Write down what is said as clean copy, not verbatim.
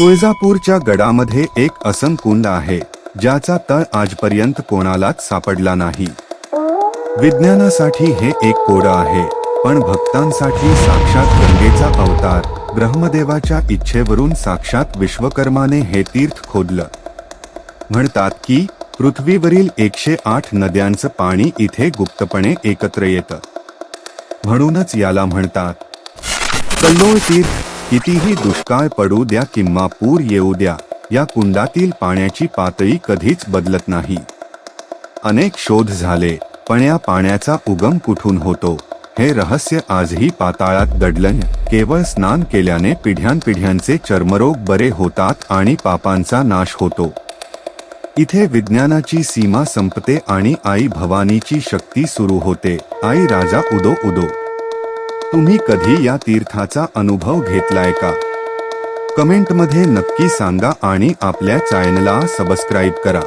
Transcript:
तुळजापूरच्या गडामध्ये एक असं कुंड आहे ज्याचा तळ आजपर्यंत कोणालाच सापडला नाही। विज्ञानासाठी हे एक कोड आहे, पण भक्तांसाठी साक्षात गंगेचा अवतार। ब्रह्मदेवाच्या इच्छेवरून साक्षात विश्वकर्माने हे तीर्थ खोदलं। म्हणतात की पृथ्वीवरील 108 नद्यांचं पाणी इथे गुप्तपणे एकत्र येतं, म्हणूनच याला म्हणतात कल्लोळ तीर्थ। कितीही दुष्काळ पडू द्या किंवा पूर येऊ द्या, या कुंडातील पाण्याची पातळी कधीच बदलत नाही। अनेक शोध झाले, पण या पाण्याचा उगम कुठून होतो हे रहस्य आजही पाताळात दडलं। केवळ स्नान केल्याने पिढ्यानपिढ्यांचे चर्मरोग बरे होतात आणि पापांचा नाश होतो। इथे विज्ञानाची सीमा संपते आणि आई भवानीची शक्ती सुरू होते। आई राजा उदो उदो। तुम्ही कधी या तीर्थाचा अनुभव घेतलाय का? कमेंटमध्ये नक्की सांगा आणि आपल्या चॅनलला सबस्क्राईब करा।